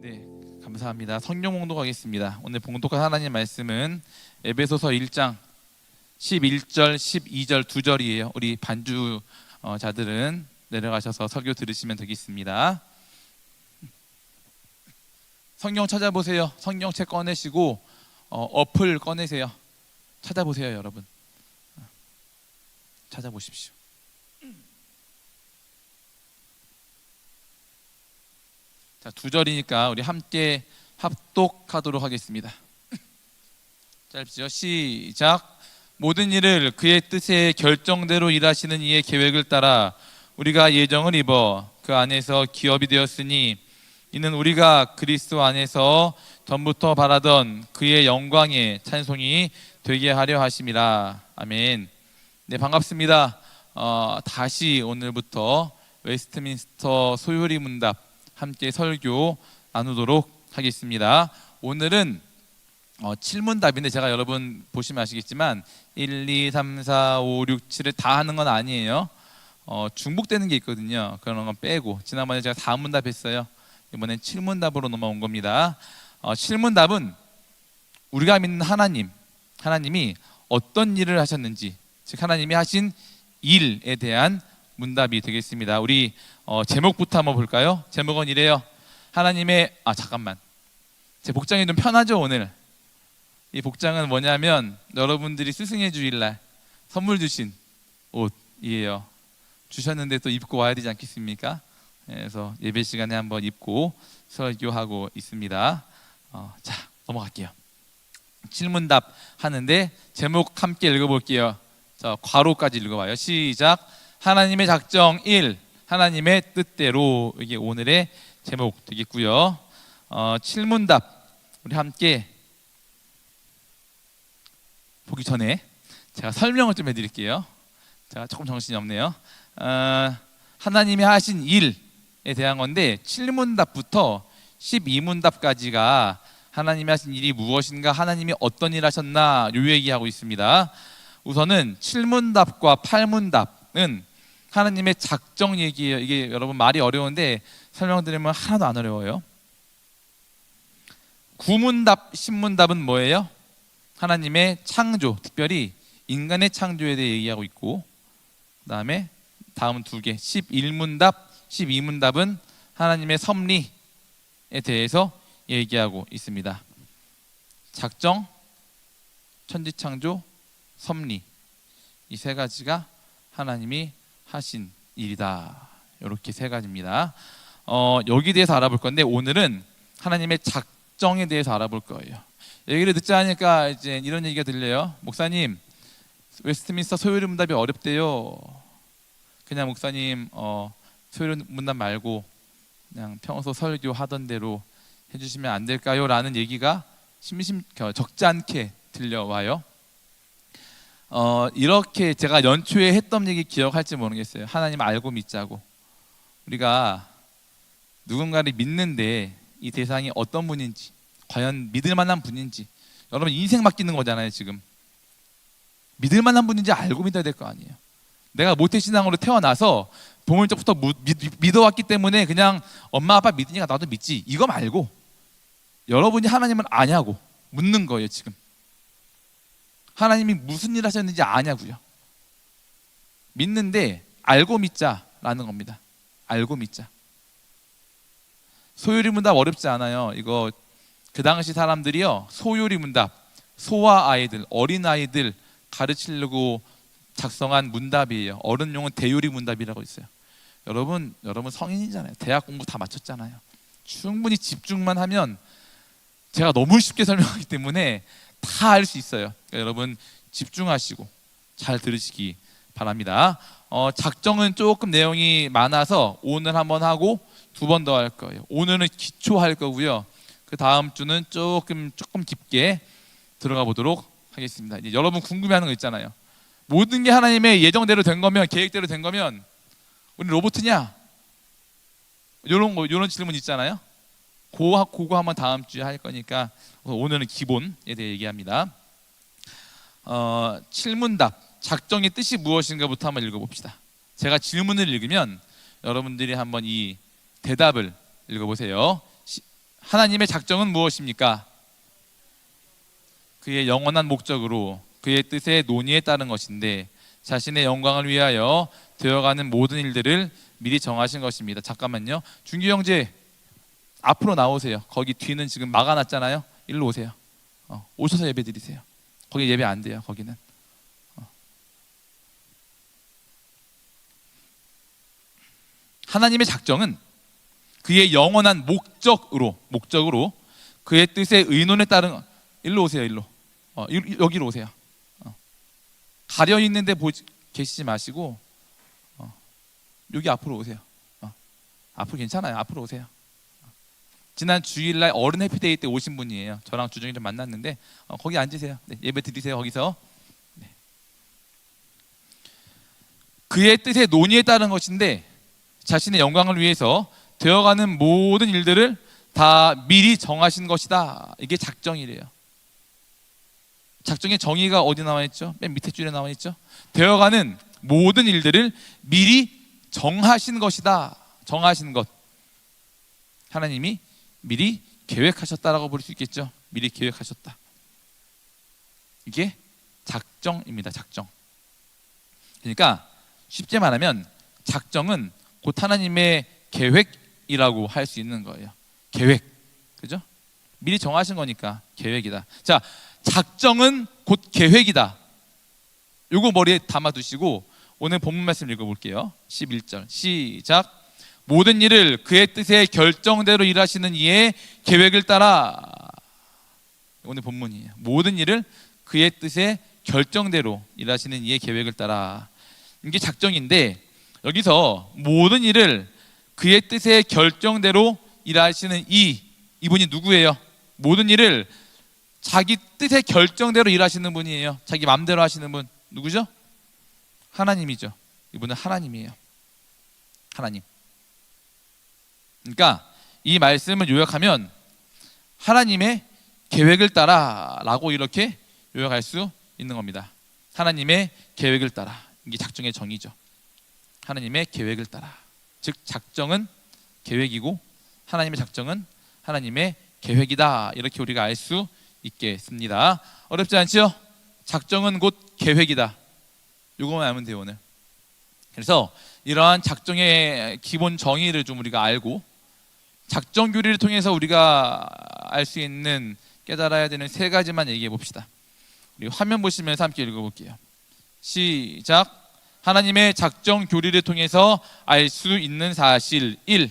네, 감사합니다. 성경 봉독하겠습니다. 오늘 봉독할 하나님 말씀은 에베소서 1장 11절, 12절 두 절이에요. 우리 반주 자들은 내려가셔서 설교 들으시면 되겠습니다. 성경 찾아보세요. 성경책 꺼내시고 어플 꺼내세요. 찾아보세요, 여러분. 찾아보십시오. 자, 두 절이니까 우리 함께 합독하도록 하겠습니다. 짧죠? 시작. 모든 일을 그의 뜻의 결정대로 일하시는 이의 계획을 따라 우리가 예정을 입어 그 안에서 기업이 되었으니 이는 우리가 그리스도 안에서 전부터 바라던 그의 영광의 찬송이 되게 하려 하심이라. 아멘. 네, 반갑습니다. 다시 오늘부터 웨스트민스터 소요리 문답 함께 설교 나누도록 하겠습니다. 오늘은 7문답인데 제가 여러분 보시면 아시겠지만 1, 2, 3, 4, 5, 6, 7을 다 하는 건 아니에요. 중복되는 게 있거든요. 그런 건 빼고 지난번에 제가 4문답 했어요. 이번엔 7문답으로 넘어온 겁니다. 7문답은 우리가 믿는 하나님이 어떤 일을 하셨는지, 즉 하나님이 하신 일에 대한 문답이 되겠습니다. 우리 제목부터 한번 볼까요? 제목은 이래요. 하나님의 잠깐만, 제 복장이 좀 편하죠 오늘? 이 복장은 뭐냐면 여러분들이 스승의 주일날 선물 주신 옷이에요. 주셨는데 또 입고 와야 되지 않겠습니까? 그래서 예배 시간에 한번 입고 설교하고 있습니다. 자, 넘어갈게요. 질문답 하는데 제목 함께 읽어볼게요. 자, 괄호까지 읽어봐요. 시작. 하나님의 작정 1, 하나님의 뜻대로. 이게 오늘의 제목 되겠고요. 7문답 우리 함께 보기 전에 제가 설명을 좀 해드릴게요. 제가 조금 정신이 없네요. 하나님이 하신 일에 대한 건데 7문답부터 12문답까지가 하나님이 하신 일이 무엇인가, 하나님이 어떤 일 하셨나 요 얘기하고 있습니다. 우선은 7문답과 8문답은 하나님의 작정 얘기예요. 이게 여러분 말이 어려운데 설명드리면 하나도 안 어려워요. 9문답, 10문답은 뭐예요? 하나님의 창조, 특별히 인간의 창조에 대해 얘기하고 있고, 그 다음에 다음 두 개 11문답, 12문답은 하나님의 섭리에 대해서 얘기하고 있습니다. 작정, 천지창조, 섭리, 이 세 가지가 하나님이 하신 일이다. 이렇게 세 가지입니다. 여기 대해서 알아볼 건데 오늘은 하나님의 작정에 대해서 알아볼 거예요. 얘기를 듣자 하니까 이제 이런 얘기가 들려요. 목사님, 웨스트민스터 소요리 문답이 어렵대요. 그냥 목사님 소요리 문답 말고 그냥 평소 설교하던 대로 해주시면 안 될까요? 라는 얘기가 적지 않게 들려와요. 이렇게 제가 연초에 했던 얘기 기억할지 모르겠어요. 하나님 알고 믿자고. 우리가 누군가를 믿는데 이 대상이 어떤 분인지, 과연 믿을 만한 분인지, 여러분 인생 맡기는 거잖아요. 지금 믿을 만한 분인지 알고 믿어야 될 거 아니에요. 내가 모태신앙으로 태어나서 보물 적부터 믿어왔기 때문에 그냥 엄마 아빠 믿으니까 나도 믿지, 이거 말고 여러분이 하나님을 아냐고 묻는 거예요. 지금 하나님이 무슨 일 하셨는지 아냐고요. 믿는데 알고 믿자라는 겁니다. 알고 믿자. 소요리 문답 어렵지 않아요. 이거 그 당시 사람들이요, 소요리 문답, 소와 아이들, 어린 아이들 가르치려고 작성한 문답이에요. 어른용은 대요리 문답이라고 있어요. 여러분 성인이잖아요. 대학 공부 다 마쳤잖아요. 충분히 집중만 하면, 제가 너무 쉽게 설명하기 때문에 다 알 수 있어요. 그러니까 여러분 집중하시고 잘 들으시기 바랍니다. 작정은 조금 내용이 많아서 오늘 한번 하고 두 번 더 할 거예요. 오늘은 기초할 거고요. 그 다음 주는 조금 깊게 들어가 보도록 하겠습니다. 이제 여러분 궁금해하는 거 있잖아요. 모든 게 하나님의 예정대로 된 거면, 계획대로 된 거면 우리 로봇이냐? 이런 질문 있잖아요. 그거 한번 다음 주에 할 거니까 오늘은 기본에 대해 얘기합니다. 7문답, 작정의 뜻이 무엇인가부터 한번 읽어봅시다. 제가 질문을 읽으면 여러분들이 한번 이 대답을 읽어보세요. 하나님의 작정은 무엇입니까? 그의 영원한 목적으로 그의 뜻의 논의에 따른 것인데 자신의 영광을 위하여 되어가는 모든 일들을 미리 정하신 것입니다. 잠깐만요. 준규 형제 앞으로 나오세요. 거기 뒤는 지금 막아놨잖아요. 일로 오세요. 오셔서 예배 드리세요. 거기 예배 안 돼요. 거기는. 하나님의 작정은 그의 영원한 목적으로 그의 뜻의 의논에 따른, 일로 오세요. 일로. 여기로 오세요. 가려 있는데 계시지 마시고 여기 앞으로 오세요. 앞으로 괜찮아요. 앞으로 오세요. 지난 주일날 어른 해피데이 때 오신 분이에요. 저랑 주중에 좀 만났는데 거기 앉으세요. 네, 예배 드리세요. 거기서. 네. 그의 뜻의 논의에 따른 것인데 자신의 영광을 위해서 되어가는 모든 일들을 다 미리 정하신 것이다. 이게 작정이래요. 작정의 정의가 어디 나와 있죠? 맨 밑에 줄에 나와 있죠? 되어가는 모든 일들을 미리 정하신 것이다. 정하신 것. 하나님이 미리 계획하셨다라고 볼 수 있겠죠. 미리 계획하셨다. 이게 작정입니다. 작정. 그러니까 쉽게 말하면 작정은 곧 하나님의 계획이라고 할 수 있는 거예요. 계획. 그죠? 미리 정하신 거니까 계획이다. 자, 작정은 곧 계획이다. 요거 머리에 담아두시고 오늘 본문 말씀 읽어볼게요. 11절 시작. 모든 일을 그의 뜻의 결정대로 일하시는 이의 계획을 따라. 오늘 본문이에요. 모든 일을 그의 뜻의 결정대로 일하시는 이의 계획을 따라. 이게 작정인데 여기서 모든 일을 그의 뜻의 결정대로 일하시는 이분이 누구예요? 모든 일을 자기 뜻의 결정대로 일하시는 분이에요. 자기 마음대로 하시는 분 누구죠? 하나님이죠. 이분은 하나님이에요. 하나님. 그러니까 이 말씀을 요약하면 하나님의 계획을 따라라고 이렇게 요약할 수 있는 겁니다. 하나님의 계획을 따라. 이게 작정의 정의죠. 하나님의 계획을 따라. 즉 작정은 계획이고 하나님의 작정은 하나님의 계획이다. 이렇게 우리가 알 수 있겠습니다. 어렵지 않죠? 작정은 곧 계획이다. 이거만 알면 돼요 오늘. 그래서 이러한 작정의 기본 정의를 좀 우리가 알고 작정 교리를 통해서 우리가 알 수 있는 깨달아야 되는 세 가지만 얘기해 봅시다. 우리 화면 보시면서 함께 읽어볼게요. 시작. 하나님의 작정 교리를 통해서 알 수 있는 사실 1.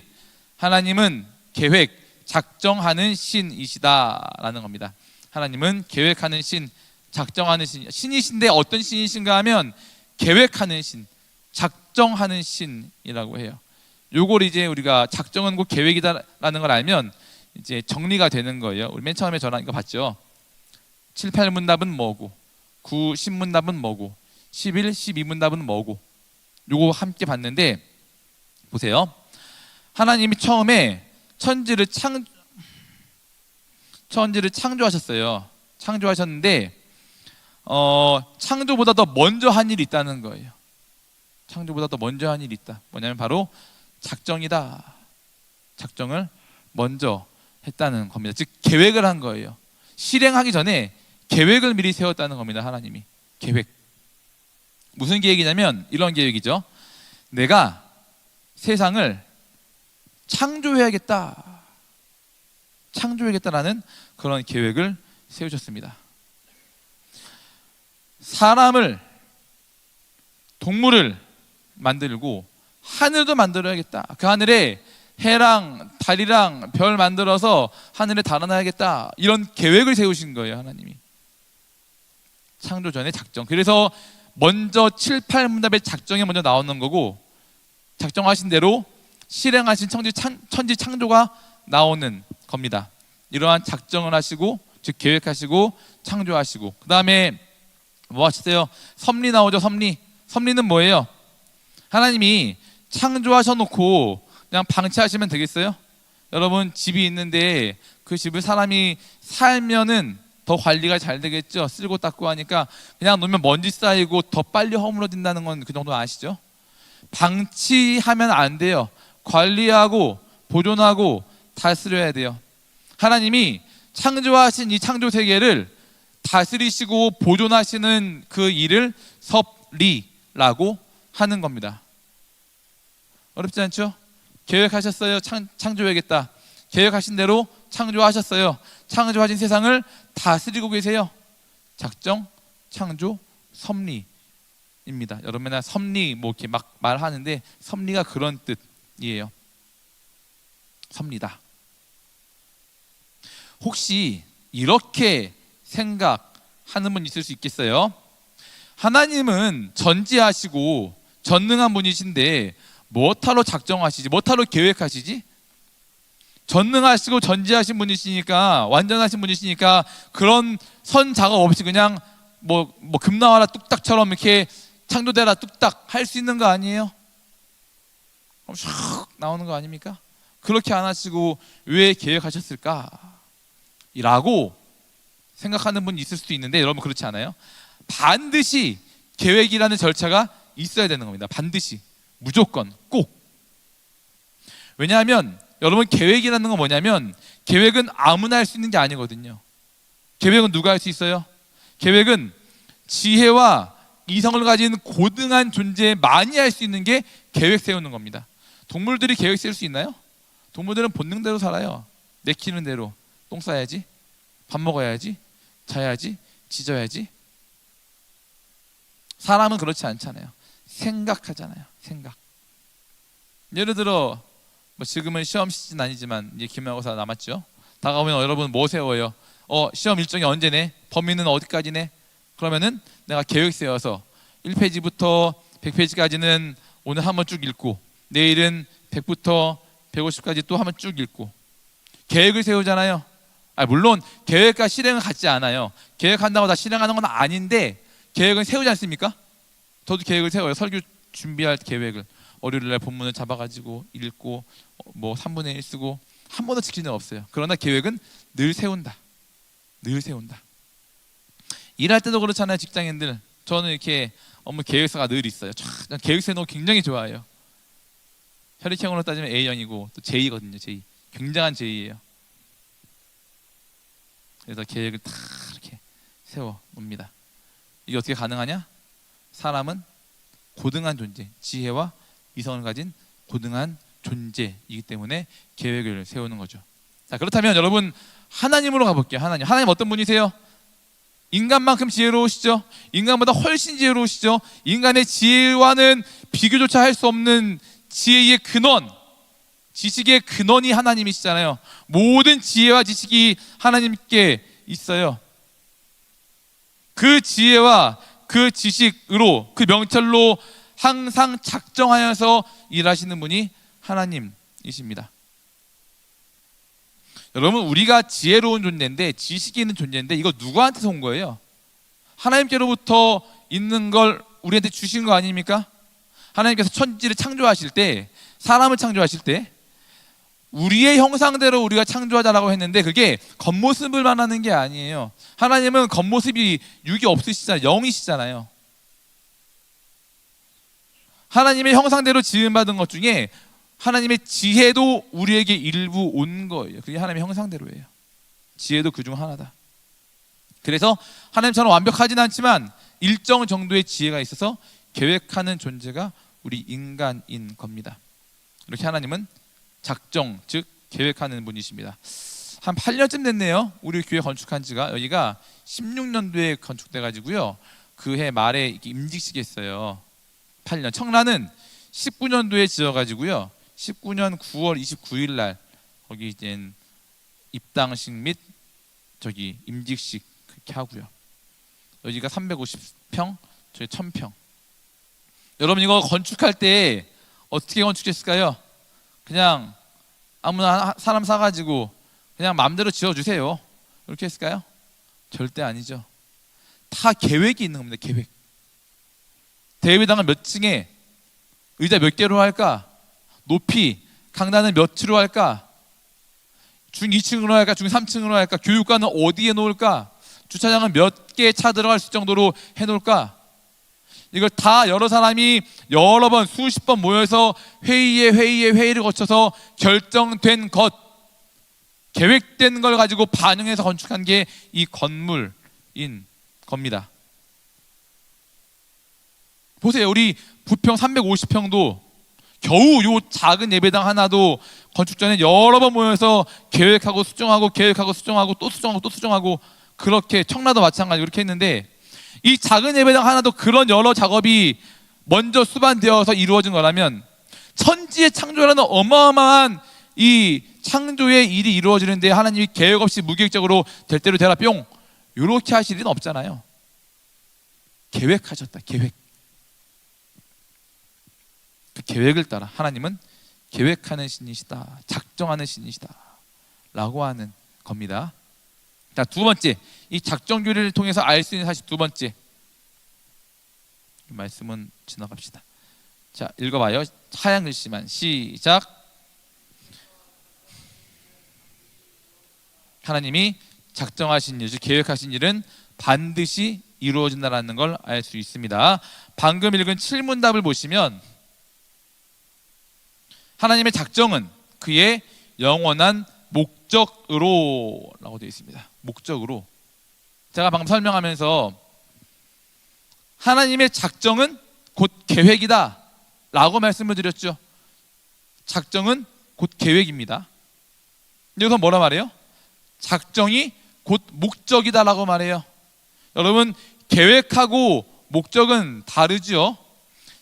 하나님은 계획, 작정하는 신이시다라는 겁니다. 하나님은 계획하는 신, 작정하는 신이신데 어떤 신이신가 하면 계획하는 신, 작정하는 신이라고 해요. 요걸 이제 우리가 작정은 곧 계획이다라는 걸 알면 이제 정리가 되는 거예요. 우리 맨 처음에 저랑 이거 봤죠. 7, 8문답은 뭐고 9, 10문답은 뭐고 11, 12문답은 뭐고 요거 함께 봤는데 보세요. 하나님이 처음에 천지를 창조하셨어요. 창조하셨는데 창조보다 더 먼저 한 일이 있다는 거예요. 창조보다 더 먼저 한 일이 있다. 뭐냐면 바로 작정이다. 작정을 먼저 했다는 겁니다. 즉 계획을 한 거예요. 실행하기 전에 계획을 미리 세웠다는 겁니다. 하나님이 계획. 무슨 계획이냐면 이런 계획이죠. 내가 세상을 창조해야겠다라는 그런 계획을 세우셨습니다. 사람을, 동물을 만들고 하늘도 만들어야겠다. 그 하늘에 해랑 달이랑 별 만들어서 하늘에 달아나야겠다. 이런 계획을 세우신 거예요. 하나님이. 창조 전에 작정. 그래서 먼저 7, 8문답의 작정이 먼저 나오는 거고 작정하신 대로 실행하신 천지 창조가 나오는 겁니다. 이러한 작정을 하시고 즉 계획하시고 창조하시고 그 다음에 뭐 하셨어요? 섭리 나오죠. 섭리는 뭐예요? 하나님이 창조하셔놓고 그냥 방치하시면 되겠어요? 여러분 집이 있는데 그 집을 사람이 살면은 더 관리가 잘 되겠죠. 쓸고 닦고 하니까 그냥 놓으면 먼지 쌓이고 더 빨리 허물어진다는 건 그 정도 아시죠? 방치하면 안 돼요. 관리하고 보존하고 다스려야 돼요. 하나님이 창조하신 이 창조 세계를 다스리시고 보존하시는 그 일을 섭리라고 하는 겁니다. 어렵지 않죠? 계획하셨어요. 창조해야겠다. 계획하신 대로 창조하셨어요. 창조하신 세상을 다스리고 계세요. 작정, 창조, 섭리입니다. 여러분 맨날 섭리 뭐 이렇게 막 말하는데 섭리가 그런 뜻이에요. 섭리다. 혹시 이렇게 생각하는 분 있을 수 있겠어요? 하나님은 전지하시고 전능한 분이신데 뭐하러 작정하시지? 뭐하러 계획하시지? 전능하시고 전지하신 분이시니까, 완전하신 분이시니까 그런 선 작업 없이 그냥 뭐 금나와라 뚝딱처럼 이렇게 창조되라 뚝딱 할 수 있는 거 아니에요? 그럼 샥 나오는 거 아닙니까? 그렇게 안 하시고 왜 계획하셨을까? 라고 생각하는 분이 있을 수도 있는데, 여러분 그렇지 않아요? 반드시 계획이라는 절차가 있어야 되는 겁니다. 반드시, 무조건, 꼭. 왜냐하면 여러분 계획이라는 건 뭐냐면, 계획은 아무나 할 수 있는 게 아니거든요. 계획은 누가 할 수 있어요? 계획은 지혜와 이성을 가진 고등한 존재만이 할 수 있는 게 계획 세우는 겁니다. 동물들이 계획 세울 수 있나요? 동물들은 본능대로 살아요. 내키는 대로. 똥 싸야지, 밥 먹어야지, 자야지, 짖어야지. 사람은 그렇지 않잖아요. 생각하잖아요. 생각. 예를 들어 뭐 지금은 시험 시즌 아니지만 이제 기말고사 남았죠. 다가오면 여러분 뭐 세워요? 시험 일정이 언제네? 범위는 어디까지네? 그러면은 내가 계획 세워서 1페이지부터 100페이지까지는 오늘 한번 쭉 읽고, 내일은 100부터 150까지 또 한번 쭉 읽고, 계획을 세우잖아요. 물론 계획과 실행은 같지 않아요. 계획한다고 다 실행하는 건 아닌데 계획은 세우지 않습니까? 저도 계획을 세워요. 설교 준비할 계획을 월요일날 본문을 잡아가지고 읽고 뭐 3분의 1 쓰고 한 번도 지킨 적 없어요. 그러나 계획은 늘 세운다. 늘 세운다. 일할 때도 그렇잖아요. 직장인들. 저는 이렇게 업무 계획서가 늘 있어요. 계획 세우는 거 굉장히 좋아해요. 혈액형으로 따지면 A형이고 또 J거든요. J. 굉장한 J예요. 그래서 계획을 다 이렇게 세워 놉니다. 이게 어떻게 가능하냐? 사람은 고등한 존재, 지혜와 이성을 가진 고등한 존재이기 때문에 계획을 세우는 거죠. 자, 그렇다면 여러분 하나님으로 가볼게요. 하나님 어떤 분이세요? 인간만큼 지혜로우시죠? 인간보다 훨씬 지혜로우시죠? 인간의 지혜와는 비교조차 할 수 없는 지혜의 근원, 지식의 근원이 하나님이시잖아요. 모든 지혜와 지식이 하나님께 있어요. 그 지혜와 그 지식으로, 그 명철로 항상 작정하여서 일하시는 분이 하나님이십니다. 여러분, 우리가 지혜로운 존재인데, 지식이 있는 존재인데 이거 누구한테서 온 거예요? 하나님께로부터 있는 걸 우리한테 주신 거 아닙니까? 하나님께서 천지를 창조하실 때, 사람을 창조하실 때 우리의 형상대로 우리가 창조하자라고 했는데 그게 겉모습을 말하는 게 아니에요. 하나님은 겉모습이 육이 없으시잖아요. 영이시잖아요. 하나님의 형상대로 지음받은 것 중에 하나님의 지혜도 우리에게 일부 온 거예요. 그게 하나님의 형상대로예요. 지혜도 그 중 하나다. 그래서 하나님처럼 완벽하지는 않지만 일정 정도의 지혜가 있어서 계획하는 존재가 우리 인간인 겁니다. 이렇게 하나님은 작정, 즉 계획하는 분이십니다. 한 8년쯤 됐네요. 우리 교회 건축한 지가. 여기가 16년도에 건축돼 가지고요. 그 해 말에 임직식이 했어요. 8년. 청라는 19년도에 지어 가지고요. 19년 9월 29일 날 거기 이제 입당식 및 저기 임직식 그렇게 하고요. 여기가 350평, 저기 1000평. 여러분 이거 건축할 때 어떻게 건축했을까요? 그냥 아무나 사람 사가지고 그냥 마음대로 지어주세요. 이렇게 했을까요? 절대 아니죠. 다 계획이 있는 겁니다. 계획. 대회당은 몇 층에 의자 몇 개로 할까? 높이 강단은 몇으로 할까? 중 2층으로 할까? 중 3층으로 할까? 교육관은 어디에 놓을까? 주차장은 몇 개 차 들어갈 수 있을 정도로 해놓을까? 이걸 다 여러 사람이 여러 번 수십 번 모여서 회의를 거쳐서 결정된 것. 계획된 걸 가지고 반영해서 건축한 게 이 건물인 겁니다. 보세요. 우리 부평 350평도 겨우 요 작은 예배당 하나도 건축 전에 여러 번 모여서 계획하고 수정하고 계획하고 수정하고 또 수정하고 또 수정하고, 그렇게 청라도 마찬가지로 그렇게 했는데, 이 작은 예배당 하나도 그런 여러 작업이 먼저 수반되어서 이루어진 거라면 천지의 창조라는 어마어마한 이 창조의 일이 이루어지는데 하나님이 계획 없이 무계획적으로 될 대로 되라 뿅 이렇게 하실 일은 없잖아요. 계획하셨다. 계획. 그 계획을 따라 하나님은 계획하는 신이시다, 작정하는 신이시다 라고 하는 겁니다. 자, 두 번째, 이 작정 교리를 통해서 알 수 있는 사실 두 번째, 이 말씀은 지나갑시다. 자, 읽어봐요. 하얀 글씨만 시작. 하나님이 작정하신 일, 즉 계획하신 일은 반드시 이루어진다는 걸 알 수 있습니다. 방금 읽은 7문답을 보시면 하나님의 작정은 그의 영원한 목적으로 라고 되어 있습니다. 목적으로. 제가 방금 설명하면서 하나님의 작정은 곧 계획이다 라고 말씀을 드렸죠. 작정은 곧 계획입니다. 여기서 뭐라 말해요? 작정이 곧 목적이다 라고 말해요. 여러분, 계획하고 목적은 다르죠.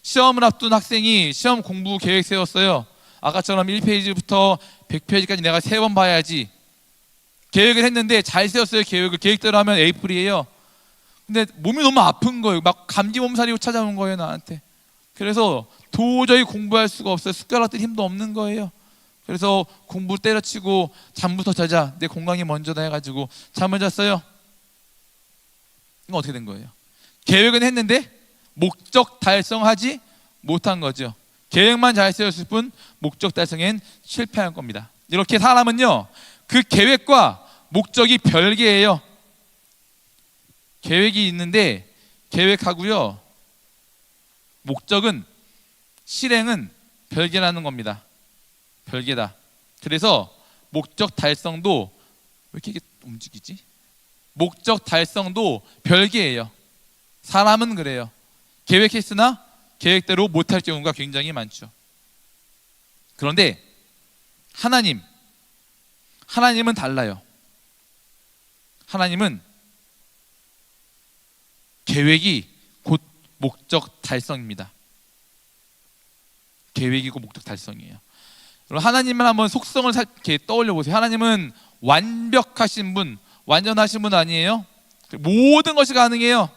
시험을 앞둔 학생이 시험 공부 계획 세웠어요. 아까처럼 1페이지부터 100페이지까지 내가 3번 봐야지 계획을 했는데 잘 세웠어요. 계획대로 하면 A뿔이에요. 근데 몸이 너무 아픈 거예요. 막 감기 몸살이 찾아온 거예요, 나한테. 그래서 도저히 공부할 수가 없어요. 숟가락 들 힘도 없는 거예요. 그래서 공부 때려치고 잠부터 자자, 내 건강이 먼저다 해가지고 잠을 잤어요. 이건 어떻게 된 거예요? 계획은 했는데 목적 달성하지 못한 거죠. 계획만 잘 세웠을 뿐 목적 달성엔 실패한 겁니다. 이렇게 사람은요, 그 계획과 목적이 별개예요. 계획이 있는데 계획하고요, 목적은, 실행은 별개라는 겁니다. 별개다. 그래서 목적 달성도, 왜 이렇게 움직이지? 목적 달성도 별개예요. 사람은 그래요. 계획했으나 계획대로 못할 경우가 굉장히 많죠. 그런데 하나님은 달라요. 하나님은 계획이 곧 목적 달성입니다. 계획이고 목적 달성이에요. 하나님을 한번 속성을 이렇게 떠올려 보세요. 하나님은 완벽하신 분, 완전하신 분 아니에요? 모든 것이 가능해요.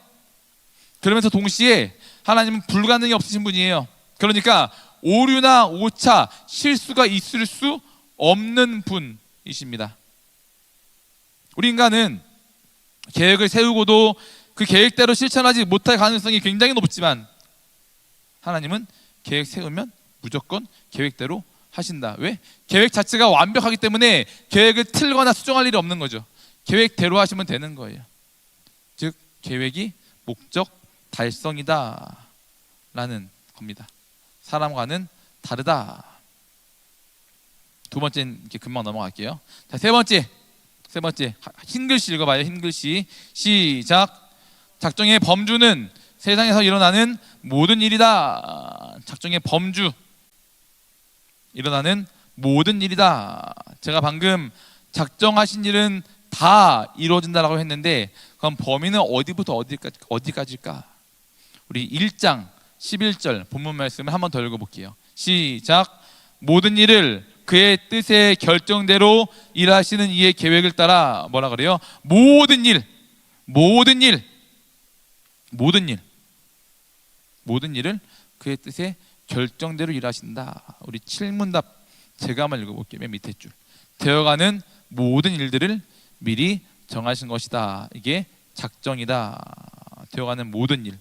그러면서 동시에 하나님은 불가능이 없으신 분이에요. 그러니까 오류나 오차, 실수가 있을 수 없는 분이십니다. 우리 인간은 계획을 세우고도 그 계획대로 실천하지 못할 가능성이 굉장히 높지만 하나님은 계획 세우면 무조건 계획대로 하신다. 왜? 계획 자체가 완벽하기 때문에 계획을 틀거나 수정할 일이 없는 거죠. 계획대로 하시면 되는 거예요. 즉 계획이 목적 달성이다 라는 겁니다. 사람과는 다르다. 두 번째는 이렇게 금방 넘어갈게요. 자, 세 번째 흰 글씨 읽어봐요. 흰 글씨 시작. 작정의 범주는 세상에서 일어나는 모든 일이다. 작정의 범주, 일어나는 모든 일이다. 제가 방금 작정하신 일은 다 이루어진다라고 했는데 그럼 범위는 어디부터 어디까지일까? 우리 1장 11절 본문 말씀을 한 번 더 읽어볼게요. 시작. 모든 일을 그의 뜻의 결정대로 일하시는 이의 계획을 따라 뭐라 그래요? 모든 일을 그의 뜻의 결정대로 일하신다. 우리 7문답 제가 한번 읽어볼게요. 맨 밑에 줄. 되어가는 모든 일들을 미리 정하신 것이다. 이게 작정이다. 되어가는 모든 일.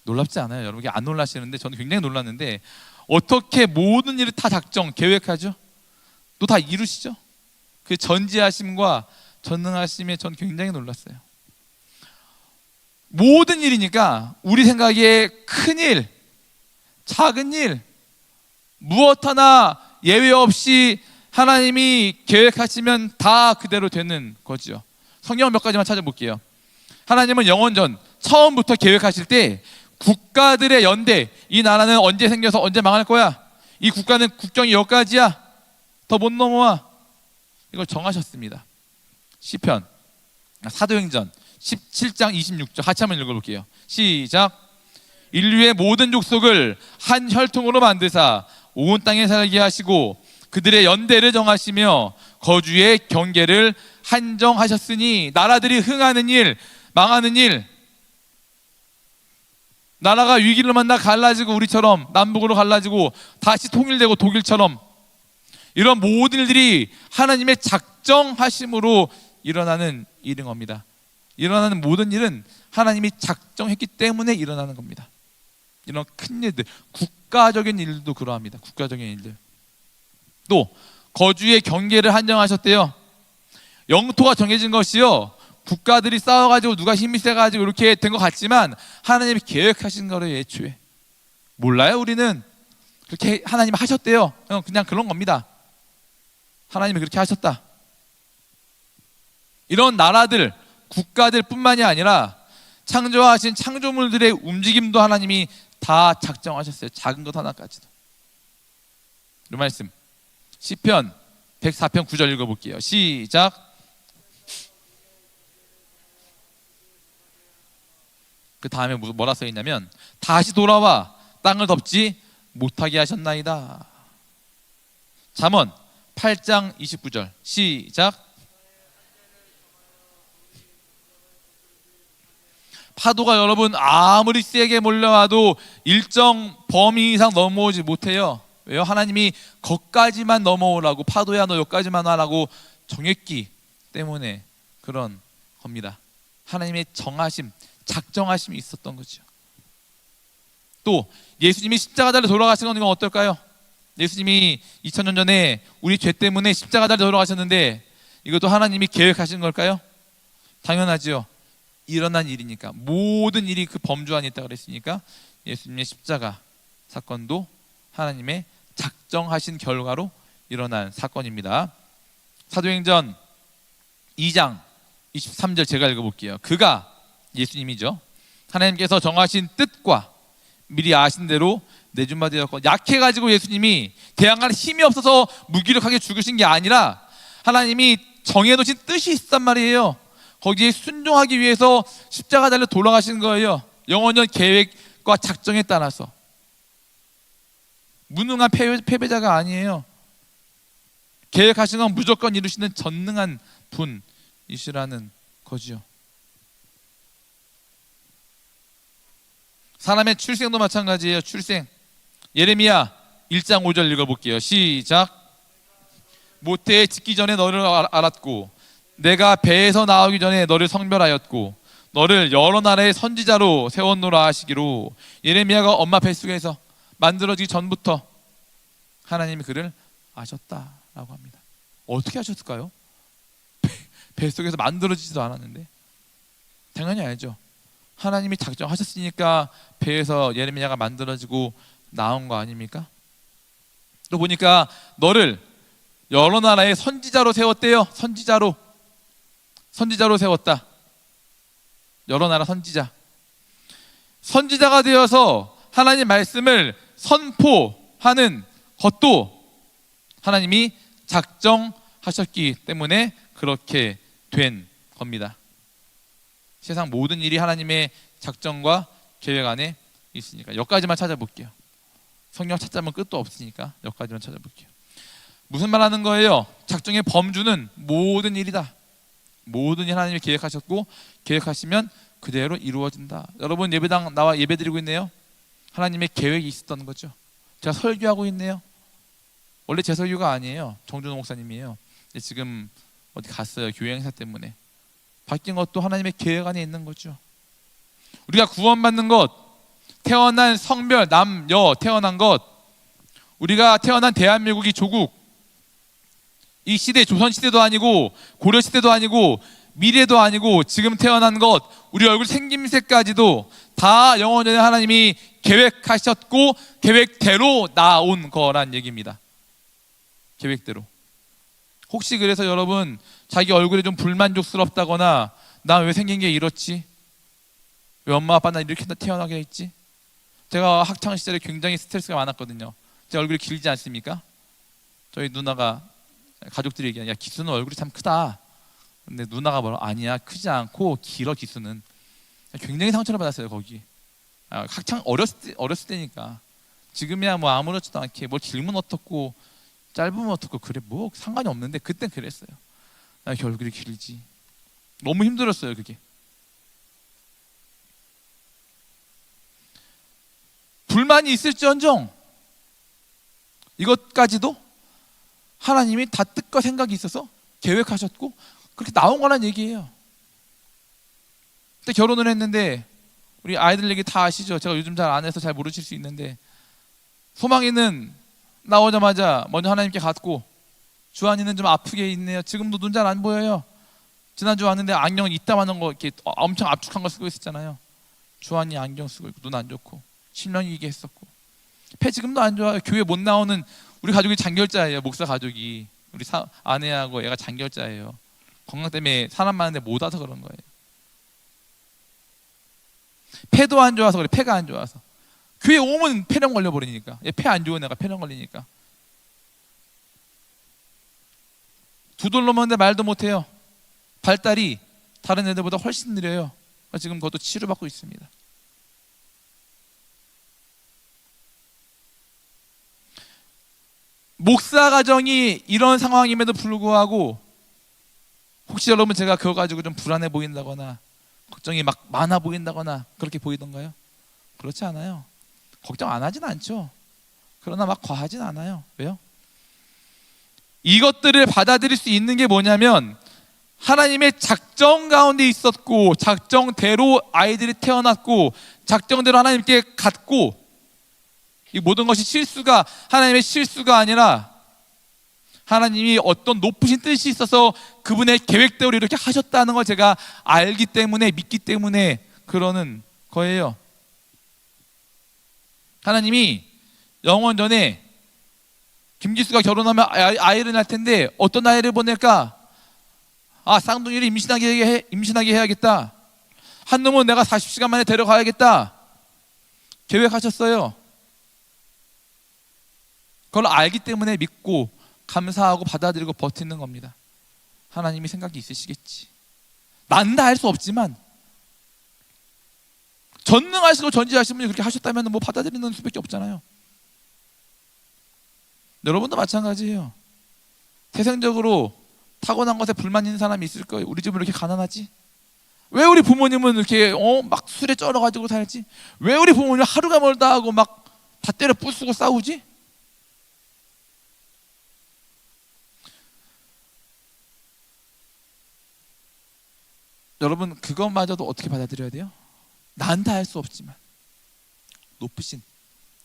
놀랍지 않아요? 여러분 이게 안 놀라시는데 저는 굉장히 놀랐는데 어떻게 모든 일을 다 작정, 계획하죠? 또 다 이루시죠? 그 전지하심과 전능하심에 전 굉장히 놀랐어요. 모든 일이니까 우리 생각에 큰 일, 작은 일 무엇 하나 예외 없이 하나님이 계획하시면 다 그대로 되는 거죠. 성경 몇 가지만 찾아볼게요. 하나님은 영원전 처음부터 계획하실 때 국가들의 연대, 이 나라는 언제 생겨서 언제 망할 거야, 이 국가는 국경이 여기까지야, 더 못 넘어와, 이걸 정하셨습니다. 시편, 사도행전 17장 26절 같이 한번 읽어볼게요. 시작. 인류의 모든 족속을 한 혈통으로 만드사 온 땅에 살게 하시고 그들의 연대를 정하시며 거주의 경계를 한정하셨으니 나라들이 흥하는 일, 망하는 일, 나라가 위기를 만나 갈라지고 우리처럼 남북으로 갈라지고 다시 통일되고 독일처럼 이런 모든 일들이 하나님의 작정하심으로 일어나는 일인 겁니다. 일어나는 모든 일은 하나님이 작정했기 때문에 일어나는 겁니다. 이런 큰 일들, 국가적인 일도 그러합니다. 국가적인 일들. 또 거주의 경계를 한정하셨대요. 영토가 정해진 것이요, 국가들이 싸워가지고 누가 힘이 세가지고 이렇게 된 것 같지만 하나님이 계획하신 거를 애초에 몰라요. 우리는 그렇게 하나님이 하셨대요. 그냥 그런 겁니다. 하나님이 그렇게 하셨다. 이런 나라들, 국가들 뿐만이 아니라 창조하신 창조물들의 움직임도 하나님이 다 작정하셨어요. 작은 것 하나까지도. 이 말씀 시편 104편 9절 읽어볼게요. 시작. 그 다음에 뭐라 써있냐면 다시 돌아와 땅을 덮지 못하게 하셨나이다. 잠언 8장 29절 시작. 파도가 여러분 아무리 세게 몰려와도 일정 범위 이상 넘어오지 못해요. 왜요? 하나님이 거기까지만 넘어오라고, 파도야 너 여기까지만 와라고 정했기 때문에 그런 겁니다. 하나님의 정하심, 작정하심이 있었던 거죠. 또 예수님이 십자가달려 돌아가신 건 이건 어떨까요? 예수님이 2000년 전에 우리 죄 때문에 십자가달려 돌아가셨는데 이것도 하나님이 계획하신 걸까요? 당연하지요. 일어난 일이니까, 모든 일이 그 범주 안에 있다고 그랬으니까 예수님의 십자가 사건도 하나님의 작정하신 결과로 일어난 사건입니다. 사도행전 2장 23절 제가 읽어볼게요. 그가, 예수님이죠, 하나님께서 정하신 뜻과 미리 아신 대로 내준 바 되었고, 약해가지고 예수님이 대항할 힘이 없어서 무기력하게 죽으신 게 아니라 하나님이 정해놓으신 뜻이 있단 말이에요. 거기에 순종하기 위해서 십자가 달려 돌아가신 거예요. 영원전 계획과 작정에 따라서. 무능한 패배자가 아니에요. 계획하신 건 무조건 이루시는 전능한 분이시라는 거죠. 사람의 출생도 마찬가지예요. 출생. 예레미야 1장 5절 읽어볼게요. 시작. 모태에 짓기 전에 너를 알았고 내가 배에서 나오기 전에 너를 성별하였고 너를 여러 나라의 선지자로 세웠노라 하시기로, 예레미야가 엄마 뱃속에서 만들어지기 전부터 하나님이 그를 아셨다라고 합니다. 어떻게 하셨을까요? 뱃속에서 만들어지지도 않았는데. 당연히 알죠. 하나님이 작정하셨으니까 배에서 예레미야가 만들어지고 나온 거 아닙니까? 또 보니까 너를 여러 나라의 선지자로 세웠대요. 선지자로 세웠다. 여러 나라 선지자. 선지자가 되어서 하나님 말씀을 선포하는 것도 하나님이 작정하셨기 때문에 그렇게 된 겁니다. 세상 모든 일이 하나님의 작정과 계획 안에 있으니까. 여기까지만 찾아볼게요. 성경 찾자면 끝도 없으니까 여기까지만 찾아볼게요. 무슨 말 하는 거예요? 작정의 범주는 모든 일이다. 모든 일 하나님이 계획하셨고 계획하시면 그대로 이루어진다. 여러분 예배당 나와 예배드리고 있네요. 하나님의 계획이 있었던 거죠. 제가 설교하고 있네요. 원래 제 설교가 아니에요. 정준호 목사님이에요. 지금 어디 갔어요. 교회 행사 때문에. 바뀐 것도 하나님의 계획 안에 있는 거죠. 우리가 구원받는 것, 태어난 성별, 남, 여 태어난 것, 우리가 태어난 대한민국이 조국, 이 시대 조선시대도 아니고 고려시대도 아니고 미래도 아니고 지금 태어난 것, 우리 얼굴 생김새까지도 다 영원전에 하나님이 계획하셨고 계획대로 나온 거란 얘기입니다. 계획대로. 혹시 그래서 여러분 자기 얼굴이 좀 불만족스럽다거나 나 왜 생긴 게 이렇지? 왜 엄마 아빠 나 이렇게 태어나게 했지? 제가 학창 시절에 굉장히 스트레스가 많았거든요. 제 얼굴이 길지 않습니까? 저희 누나가 가족들이 얘기하는 야 기수는 얼굴이 참 크다. 근데 누나가 뭐라 아니야 크지 않고 길어 기수는. 굉장히 상처를 받았어요 거기. 학창 어렸을 때니까. 지금이야 뭐 아무렇지도 않게 뭐 길면 어떻고 짧으면 어떻고 그래 뭐 상관이 없는데 그땐 그랬어요. 나 이렇게 얼굴이 길지. 너무 힘들었어요 그게. 불만이 있을지언정 이것까지도 하나님이 다 뜻과 생각이 있어서 계획하셨고 그렇게 나온 거란 얘기예요. 그때 결혼을 했는데 우리 아이들 얘기 다 아시죠? 제가 요즘 잘 안 해서 잘 모르실 수 있는데 소망이는 나오자마자 먼저 하나님께 갔고 주한이는 좀 아프게 있네요. 지금도 눈 잘 안 보여요. 지난주 왔는데 안경은 이따만한 거 이렇게 엄청 압축한 거 쓰고 있었잖아요. 주한이 안경 쓰고 있고 눈 안 좋고 실명이게 했었고 폐 지금도 안 좋아요. 교회 못 나오는 우리 가족이 장결자예요. 목사 가족이 우리 아내하고 애가 장결자예요. 건강 때문에 사람 많은데 못 와서 그런 거예요. 폐도 안 좋아서 그래. 폐가 안 좋아서 교회 오면 폐렴 걸려버리니까. 폐 안 좋은 애가 폐렴 걸리니까. 두 돌 넘었는데 말도 못해요. 발달이 다른 애들보다 훨씬 느려요. 지금 그것도 치료받고 있습니다. 목사 가정이 이런 상황임에도 불구하고 혹시 여러분 제가 그거 가지고 좀 불안해 보인다거나 걱정이 막 많아 보인다거나 그렇게 보이던가요? 그렇지 않아요. 걱정 안 하진 않죠. 그러나 막 과하진 않아요. 왜요? 이것들을 받아들일 수 있는 게 뭐냐면 하나님의 작정 가운데 있었고 작정대로 아이들이 태어났고 작정대로 하나님께 갔고 이 모든 것이 실수가 하나님의 실수가 아니라 하나님이 어떤 높으신 뜻이 있어서 그분의 계획대로 이렇게 하셨다는 걸 제가 알기 때문에 믿기 때문에 그러는 거예요. 하나님이 영원 전에 김기수가 결혼하면 아이를 낳을 텐데 어떤 아이를 보낼까? 쌍둥이를 임신하게 해야겠다. 한 놈은 내가 40시간 만에 데려가야겠다. 계획하셨어요. 그걸 알기 때문에 믿고 감사하고 받아들이고 버티는 겁니다. 하나님이 생각이 있으시겠지. 난 다 할 수 없지만 전능하시고 전지하신 분이 그렇게 하셨다면 뭐 받아들이는 수밖에 없잖아요. 여러분도 마찬가지예요. 태생적으로 타고난 것에 불만 있는 사람이 있을 거예요. 우리 집은 이렇게 가난하지? 왜 우리 부모님은 이렇게 막 술에 쩔어가지고 살지? 왜 우리 부모님은 하루가 멀다 하고 막 다 때려 부수고 싸우지? 여러분 그것마저도 어떻게 받아들여야 돼요? 난 다 할 수 없지만 높으신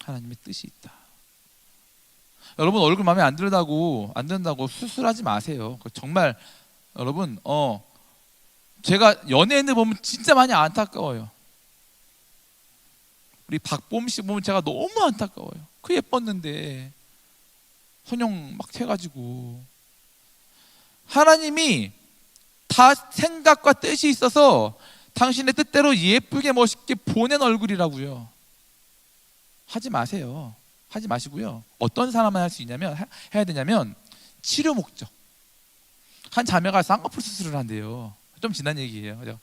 하나님의 뜻이 있다. 여러분 얼굴 마음에 안 든다고 수술하지 마세요. 정말 여러분 제가 연예인들 보면 진짜 많이 안타까워요. 우리 박봄 씨 보면 제가 너무 안타까워요. 그 예뻤는데 성형 막 해가지고. 하나님이 다 생각과 뜻이 있어서 당신의 뜻대로 예쁘게 멋있게 보낸 얼굴이라고요. 하지 마세요. 하지 마시고요. 어떤 사람만 할 수 있냐면 해야 되냐면 치료 목적. 한 자매가 쌍꺼풀 수술을 한대요. 좀 지난 얘기예요. 제가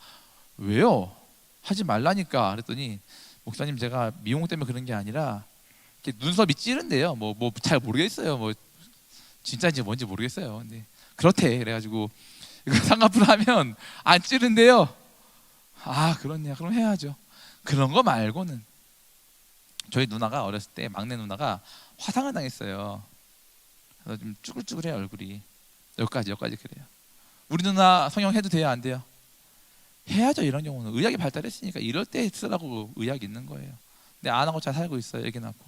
왜요? 하지 말라니까 그랬더니 목사님 제가 미용 때문에 그런 게 아니라 눈썹이 찌른데요. 뭐 잘 모르겠어요. 뭐 진짜인지 뭔지 모르겠어요. 근데 그렇대. 그래가지고 쌍꺼풀 하면 안 찌른데요. 그렇냐? 그럼 해야죠. 그런 거 말고는 저희 누나가 어렸을 때 막내 누나가 화상을 당했어요. 그래서 좀 쭈글쭈글해요 얼굴이. 여기까지 그래요. 우리 누나 성형해도 돼요? 안 돼요? 해야죠. 이런 경우는 의학이 발달했으니까 이럴 때 쓰라고 의학이 있는 거예요. 근데 안 하고 잘 살고 있어요. 애기 낳고.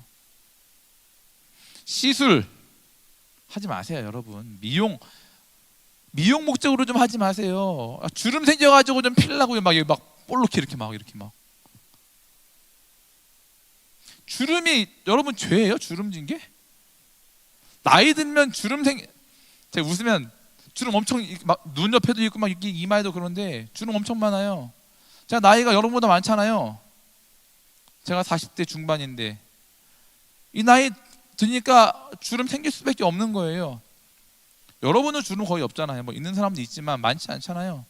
시술 하지 마세요 여러분. 미용 목적으로 좀 하지 마세요. 주름 생겨가지고 좀 필라고 막 볼록 이렇게 막 주름이 여러분 죄예요? 주름진 게? 나이 들면 제가 웃으면 주름 엄청 막 눈 옆에도 있고 막 이렇게 이마에도 그런데 주름 엄청 많아요. 제가 나이가 여러분보다 많잖아요. 제가 40대 중반인데 이 나이 드니까 주름 생길 수밖에 없는 거예요. 여러분은 주름 거의 없잖아요. 뭐 있는 사람도 있지만 많지 않잖아요.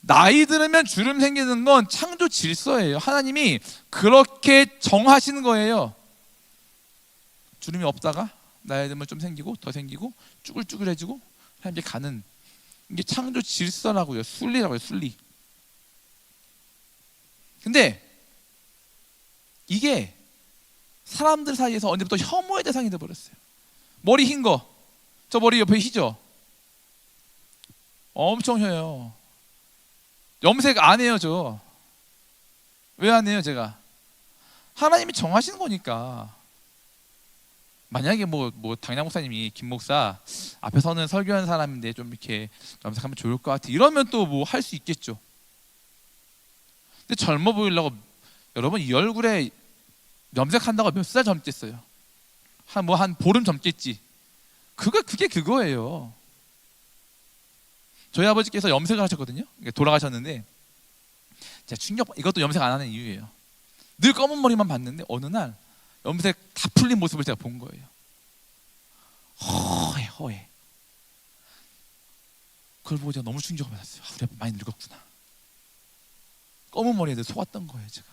나이 들으면 주름 생기는 건 창조 질서예요. 하나님이 그렇게 정하시는 거예요. 주름이 없다가 나이 들면 좀 생기고 더 생기고 쭈글쭈글해지고 이렇게 가는, 이게 창조 질서라고요. 순리라고요. 순리. 근데 이게 사람들 사이에서 언제부터 혐오의 대상이 돼버렸어요. 머리 흰 거, 저 머리 옆에 희죠? 엄청 혀요. 염색 안 해요. 저 왜 안 해요? 제가 하나님이 정하시는 거니까. 만약에 뭐 당양 목사님이 김 목사 앞에 서는 설교하는 사람인데 좀 이렇게 염색하면 좋을 것 같아 이러면 또 뭐 할 수 있겠죠. 근데 젊어 보이려고 여러분 이 얼굴에 염색한다고 몇 살 젊겠어요? 한 보름 젊겠지. 그게 그거예요. 저희 아버지께서 염색을 하셨거든요. 돌아가셨는데 제가 충격, 이것도 염색 안 하는 이유예요. 늘 검은 머리만 봤는데 어느 날 염색 다 풀린 모습을 제가 본 거예요. 허해. 그걸 보고 제가 너무 충격을 받았어요. 우리 아빠 많이 늙었구나. 검은 머리에 속았던 거예요. 제가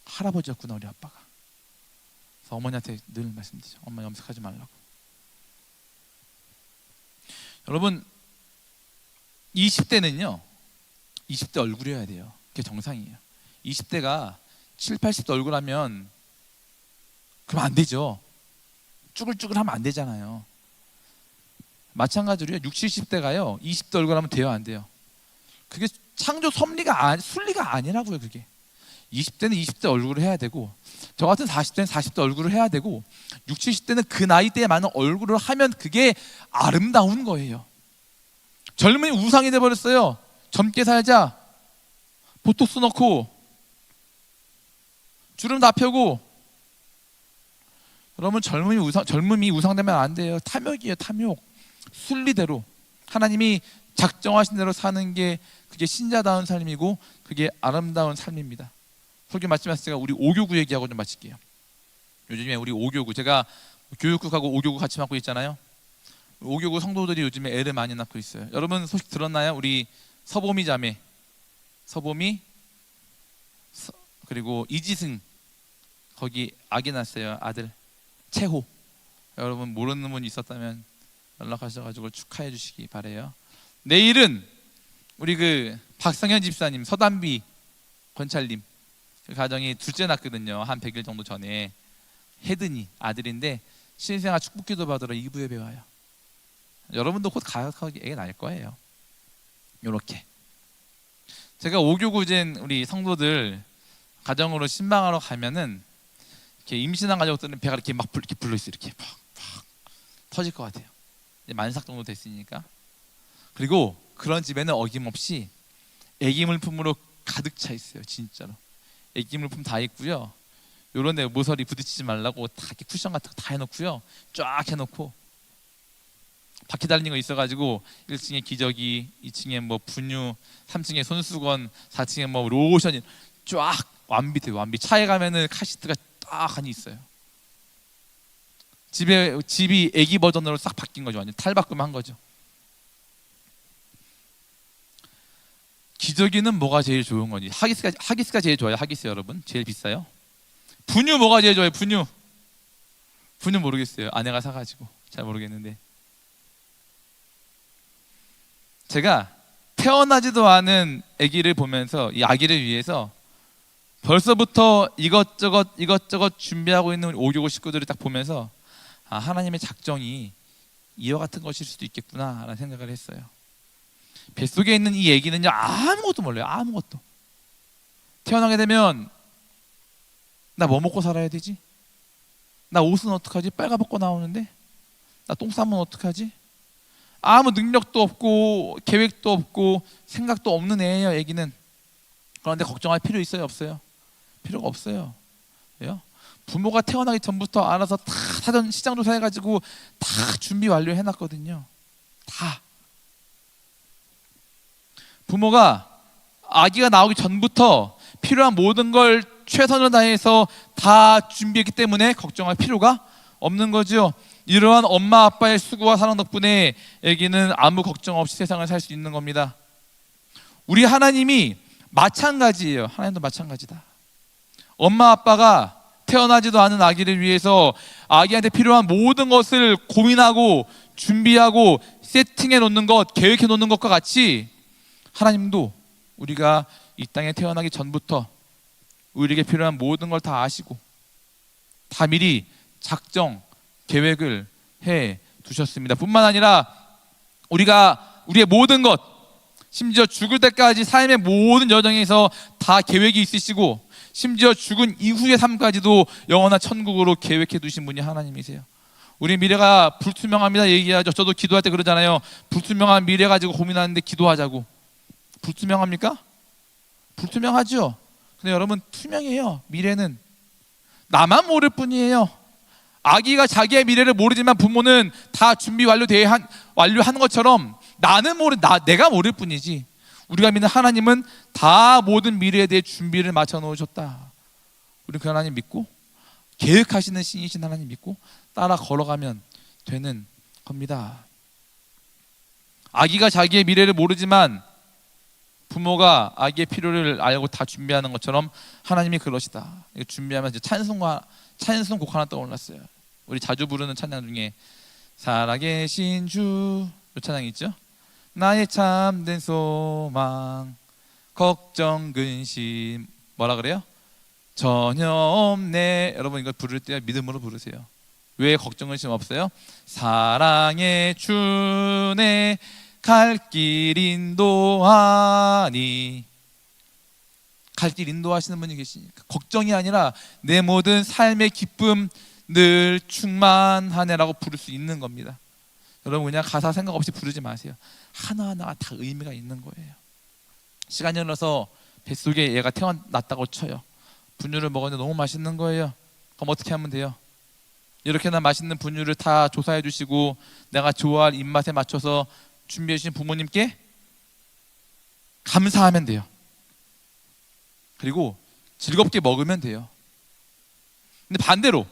할아버지였구나 우리 아빠가. 그래서 어머니한테 늘 말씀드리죠. 엄마 염색하지 말라고. 여러분 20대는요 20대 얼굴이어야 돼요. 그게 정상이에요. 20대가 7, 80대 얼굴 하면 그럼 안 되죠. 쭈글쭈글 하면 안 되잖아요. 마찬가지로요 60, 70대가요 20대 얼굴 하면 돼요, 안 돼요? 그게 창조 순리가 아니라고요. 그게 20대는 20대 얼굴을 해야 되고 저 같은 40대는 40대 얼굴을 해야 되고 60, 70대는 그 나이대에 맞는 얼굴을 하면 그게 아름다운 거예요. 젊은이 우상이 돼버렸어요. 젊게 살자, 보톡스 넣고 주름 다 펴고. 여러분 젊음이 우상되면 안 돼요. 탐욕이에요. 탐욕. 순리대로 하나님이 작정하신 대로 사는 게 그게 신자다운 삶이고 그게 아름다운 삶입니다. 설교 마치면서 제가 우리 5교구 얘기하고 좀 마칠게요. 요즘에 우리 5교구, 제가 교육국하고 5교구 같이 맡고 있잖아요. 5교구 성도들이 요즘에 애를 많이 낳고 있어요. 여러분 소식 들었나요? 우리 서보미 자매, 서보미 그리고 이지승 거기 아기 낳았어요. 아들 채호. 여러분 모르는 분이 있었다면 연락하셔가지고 축하해 주시기 바래요. 내일은 우리 그 박성현 집사님, 서단비 권찰님 그 가정이 둘째 낳거든요. 한 100일 정도 전에. 혜든이 아들인데 신생아 축복기도 받으러 2부에 배워요. 여러분도 곧 가격하게 애가 날 거예요. 요렇게 제가 5교구젠 우리 성도들 가정으로 신방하러 가면은 이렇게 임신한 가족들은 배가 이렇게 막 이렇게 불러 있어. 이렇게 팍 터질 것 같아요. 이제 만삭 정도 됐으니까. 그리고 그런 집에는 어김없이 애기 물품으로 가득 차 있어요. 진짜로 애기 물품 다 있고요. 요런 데 모서리 부딪히지 말라고 다 이렇게 쿠션 같은 거 다 해놓고요. 쫙 해놓고 바퀴 달린 거 있어가지고 1층에 기저귀, 2층에 뭐 분유, 3층에 손수건, 4층에 뭐 로션이 쫙 완비돼요. 완비. 차에 가면은 카시트가 딱 하니 있어요. 집이 애기 버전으로 싹 바뀐 거죠. 완전 탈바꿈한 거죠. 기저귀는 뭐가 제일 좋은 건지. 하기스가 제일 좋아요. 하기스 여러분 제일 비싸요. 분유 뭐가 제일 좋아요? 분유 모르겠어요. 아내가 사가지고 잘 모르겠는데, 제가 태어나지도 않은 아기를 보면서 이 아기를 위해서 벌써부터 이것저것 준비하고 있는 우리 5교구 식구들을 딱 보면서 하나님의 작정이 이와 같은 것일 수도 있겠구나 라는 생각을 했어요. 뱃속에 있는 이 아기는요 아무것도 몰라요. 아무것도. 태어나게 되면 나 뭐 먹고 살아야 되지? 나 옷은 어떡하지? 빨가벗고 나오는데? 나 똥 싸면 어떡하지? 아무 능력도 없고 계획도 없고 생각도 없는 애예요. 아기는. 그런데 걱정할 필요 있어요? 없어요? 필요가 없어요. 왜요? 부모가 태어나기 전부터 알아서 다 사전 시장 조사해가지고 다 준비 완료해놨거든요. 다. 부모가 아기가 나오기 전부터 필요한 모든 걸 최선을 다해서 다 준비했기 때문에 걱정할 필요가 없는 거죠. 이러한 엄마 아빠의 수고와 사랑 덕분에 아기는 아무 걱정 없이 세상을 살 수 있는 겁니다. 우리 하나님이 마찬가지예요. 하나님도 마찬가지다. 엄마 아빠가 태어나지도 않은 아기를 위해서 아기한테 필요한 모든 것을 고민하고 준비하고 세팅해 놓는 것, 계획해 놓는 것과 같이 하나님도 우리가 이 땅에 태어나기 전부터 우리에게 필요한 모든 걸 다 아시고 다 미리 작정, 계획을 해 두셨습니다. 뿐만 아니라 우리의 모든 것, 심지어 죽을 때까지 삶의 모든 여정에서 다 계획이 있으시고 심지어 죽은 이후의 삶까지도 영원한 천국으로 계획해 두신 분이 하나님이세요. 우리 미래가 불투명합니다 얘기하죠. 저도 기도할 때 그러잖아요. 불투명한 미래 가지고 고민하는데 기도하자고. 불투명합니까? 불투명하죠. 근데 여러분, 투명해요. 미래는 나만 모를 뿐이에요. 아기가 자기의 미래를 모르지만 부모는 다 준비 완료하는 것처럼 나는 내가 모를 뿐이지. 우리가 믿는 하나님은 다 모든 미래에 대해 준비를 맞춰 놓으셨다. 우리 그 하나님 믿고 계획하시는 신이신 하나님 믿고 따라 걸어가면 되는 겁니다. 아기가 자기의 미래를 모르지만 부모가 아기의 필요를 알고 다 준비하는 것처럼 하나님이 그러시다. 준비하면 이제 찬송곡 하나 떠올랐어요. 우리 자주 부르는 찬양 중에 살아계신 주, 이 찬양이 있죠. 나의 참된 소망, 걱정 근심, 뭐라 그래요? 전혀 없네. 여러분 이거 부를 때 믿음으로 부르세요. 왜 걱정 근심 없어요? 사랑의 주네 갈 길 인도하니. 갈 길 인도하시는 분이 계시니까 걱정이 아니라 내 모든 삶의 기쁨 늘 충만하네라고 부를 수 있는 겁니다. 여러분 그냥 가사 생각 없이 부르지 마세요. 하나하나가 다 의미가 있는 거예요. 시간이 흘러서 뱃속에 얘가 태어났다고 쳐요. 분유를 먹었는데 너무 맛있는 거예요. 그럼 어떻게 하면 돼요? 이렇게나 맛있는 분유를 다 조사해 주시고 내가 좋아할 입맛에 맞춰서 준비해 주신 부모님께 감사하면 돼요. 그리고 즐겁게 먹으면 돼요. 근데 반대로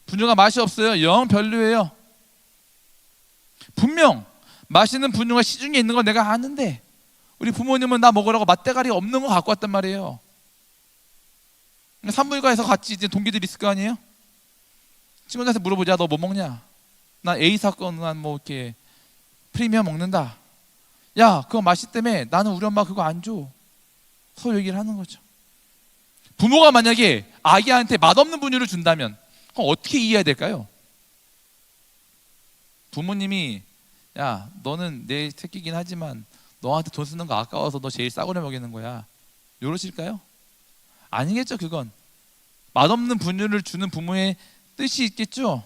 분유가 맛이 없어요. 영 별로예요. 분명 맛있는 분유가 시중에 있는 건 내가 아는데 우리 부모님은 나 먹으라고 맛대가리 없는 거 갖고 왔단 말이에요. 산부인과에서 같이 이제 동기들이 있을 거 아니에요? 친구들한테 물어보자. 너 뭐 먹냐? 나 A 사건, 난 뭐 이렇게 프리미엄 먹는다. 야, 그거 맛있다며. 나는 우리 엄마 그거 안 줘. 서로 얘기를 하는 거죠. 부모가 만약에 아기한테 맛없는 분유를 준다면 그럼 어떻게 이해해야 될까요? 부모님이 야, 너는 내 새끼긴 하지만 너한테 돈 쓰는 거 아까워서 너 제일 싸구려 먹이는 거야. 이러실까요? 아니겠죠. 그건 맛없는 분유를 주는 부모의 뜻이 있겠죠.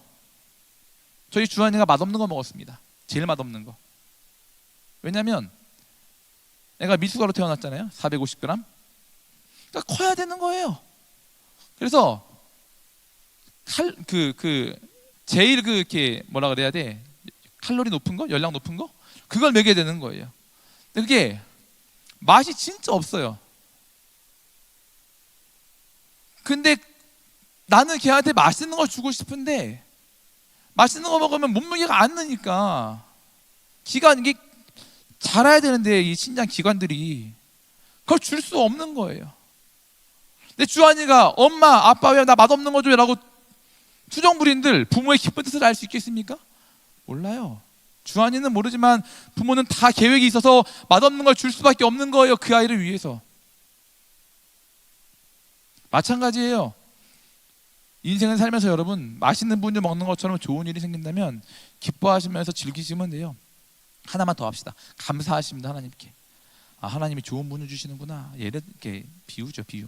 저희 주한이가 맛없는 거 먹었습니다. 제일 맛없는 거. 왜냐면 애가 미숙아로 태어났잖아요. 450g. 그러니까 커야 되는 거예요. 그래서 제일 이렇게 뭐라 그래야 돼? 칼로리 높은 거, 열량 높은 거, 그걸 먹여야 되는 거예요. 근데 그게 맛이 진짜 없어요. 근데 나는 걔한테 맛있는 거 주고 싶은데 맛있는 거 먹으면 몸무게가 안 느니까 이게 자라야 되는데 이 신장 기관들이 그걸 줄 수 없는 거예요. 근데 주한이가 엄마, 아빠 왜 나 맛없는 거 줘요? 라고 투정부린들 부모의 기쁜 뜻을 알 수 있겠습니까? 몰라요. 주한이는 모르지만 부모는 다 계획이 있어서 맛없는 걸 줄 수밖에 없는 거예요. 그 아이를 위해서. 마찬가지예요. 인생을 살면서 여러분 맛있는 분유 먹는 것처럼 좋은 일이 생긴다면 기뻐하시면서 즐기시면 돼요. 하나만 더 합시다. 감사하십니다. 하나님께. 아, 하나님이 좋은 분유 주시는구나. 얘를 이렇게 비유죠. 비유.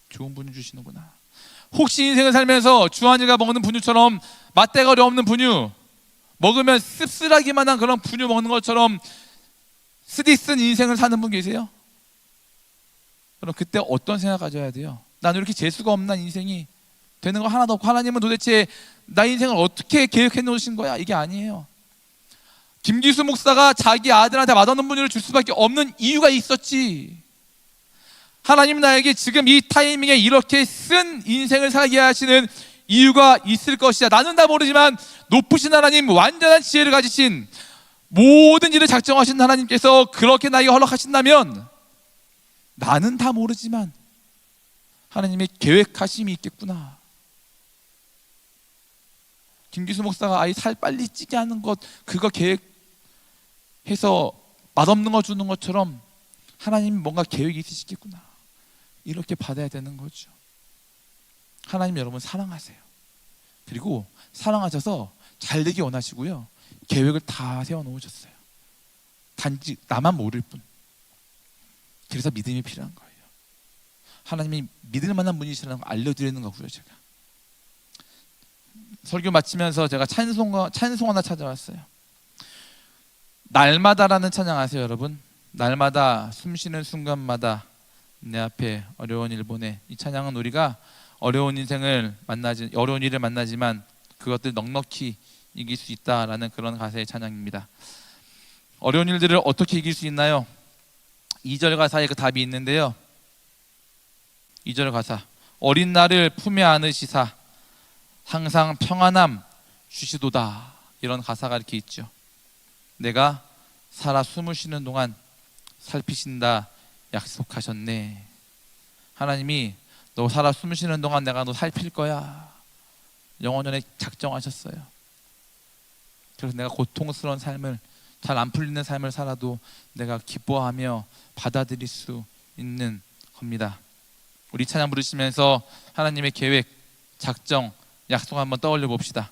좋은 분유 주시는구나. 혹시 인생을 살면서 주한이가 먹는 분유처럼 맛대가리 없는 분유, 먹으면 씁쓸하기만 한 그런 분유 먹는 것처럼 쓰디쓴 인생을 사는 분 계세요? 그럼 그때 어떤 생각 가져야 돼요? 나는 이렇게 재수가 없나 인생이. 되는 거 하나도 없고 하나님은 도대체 나 인생을 어떻게 계획해 놓으신 거야? 이게 아니에요. 김기수 목사가 자기 아들한테 맛없는 분유를 줄 수밖에 없는 이유가 있었지. 하나님 나에게 지금 이 타이밍에 이렇게 쓴 인생을 살게 하시는 이유가 있을 것이야. 나는 다 모르지만 높으신 하나님, 완전한 지혜를 가지신, 모든 일을 작정하신 하나님께서 그렇게 나에게 허락하신다면 나는 다 모르지만 하나님의 계획하심이 있겠구나. 김기수 목사가 아이 살 빨리 찌게 하는 것, 그거 계획해서 맛없는 거 주는 것처럼 하나님이 뭔가 계획이 있으시겠구나. 이렇게 받아야 되는 거죠. 하나님 여러분 사랑하세요. 그리고 사랑하셔서 잘 되기 원하시고요. 계획을 다 세워놓으셨어요. 단지 나만 모를 뿐. 그래서 믿음이 필요한 거예요. 하나님이 믿을 만한 분이시라는 걸 알려드리는 거고요. 제가 설교 마치면서 제가 찬송 하나 찾아왔어요. 날마다라는 찬양 아세요 여러분? 날마다 숨쉬는 순간마다 내 앞에 어려운 일 보내. 이 찬양은 우리가 어려운 일을 만나지만 그것들 넉넉히 이길 수 있다라는 그런 가사의 찬양입니다. 어려운 일들을 어떻게 이길 수 있나요? 2절 가사에 그 답이 있는데요. 2절 가사, 어린 나를 품에 안으시사 항상 평안함 주시도다. 이런 가사가 이렇게 있죠. 내가 살아 숨을 쉬는 동안 살피신다 약속하셨네. 하나님이 너 살아 숨 쉬는 동안 내가 너 살필 거야. 영원전에 작정하셨어요. 그래서 내가 고통스러운 삶을, 잘 안 풀리는 삶을 살아도 내가 기뻐하며 받아들일 수 있는 겁니다. 우리 찬양 부르시면서 하나님의 계획, 작정, 약속 한번 떠올려 봅시다.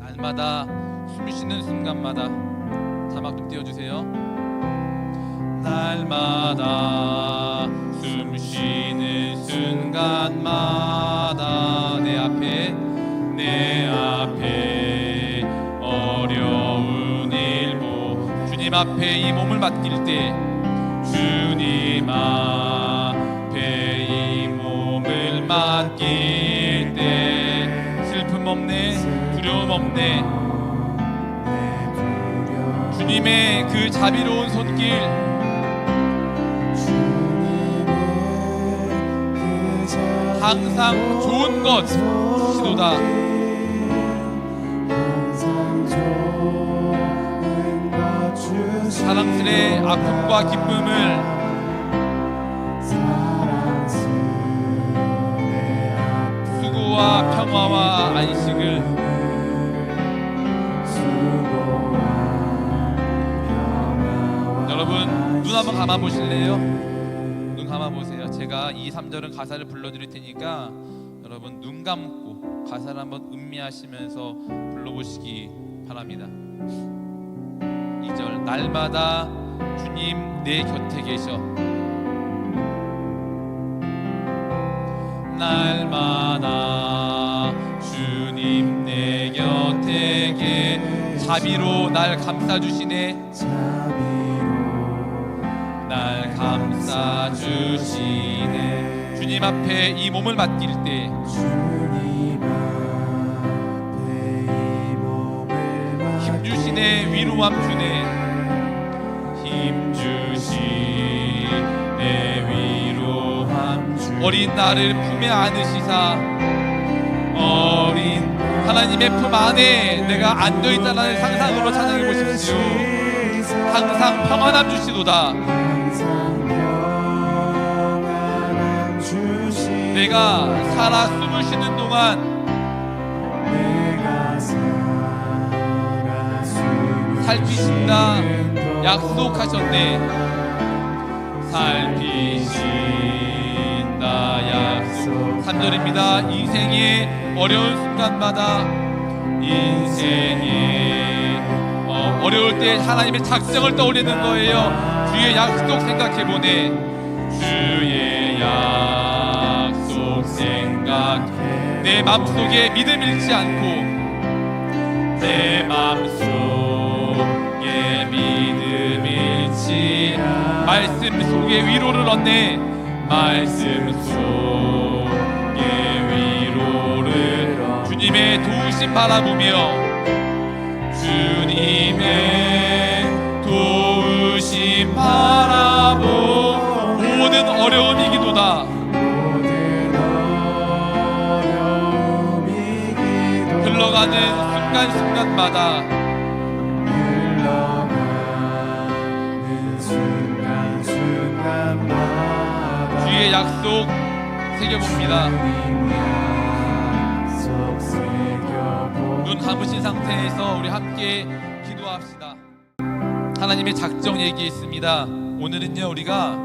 날마다 숨 쉬는 순간마다 자막 좀 띄워주세요. 날마다 숨 쉬는 순간마다 내 앞에 어려운 일보 주님 앞에 이 몸을 맡길 때 주님 앞에 이 몸을 맡길 때 슬픔 없네, 두려움 없네. 주님의 그 자비로운 손길, 항상 좋은 것 주시도다. 사랑스레 아픔과 기쁨을 수고와 평화와 안식을 여러분 눈 한번 감아 보실래요? 눈 감아 보세요. 제가 2, 3절은 가사를 불러드릴 테니까 여러분 눈 감고 가사를 한번 음미하시면서 불러보시기 바랍니다. 2절, 날마다 주님 내 곁에 계셔. 날마다 주님 내 곁에 계셔. 자비로 날 감싸주시네. 날 감싸주시네. 주님 앞에 이 몸을 맡길 때 힘주시네. 위로함 주네. 힘주시네. 위로함 주네. 어린 나를 품에 안으시사 어린 하나님의 품 안에 내가 안겨있다는 상상으로 찬양해 보십시오. 항상 평안함 주시도다. 내가 살아 숨을 쉬는 동안 살피신다 약속하셨네. 살피신다 약속. 3절입니다. 인생의 어려운 순간마다 인생의 어려울 때 하나님의 작정을 떠올리는 거예요. 주의 약속 생각해보네. 주의 약속 생각해. 내 맘속에 믿음 잃지 않고 내 맘속에 믿음 잃지 말씀 속에 위로를 얻네. 말씀 속에 도우심 바라보며 주님의 도우심 바라보 모든 어려움이 기도다. 흘러가는 순간순간마다 주의 약속 새겨봅니다. 눈 감으신 상태에서 우리 함께 기도합시다. 하나님의 작정 얘기했습니다. 오늘은요, 우리가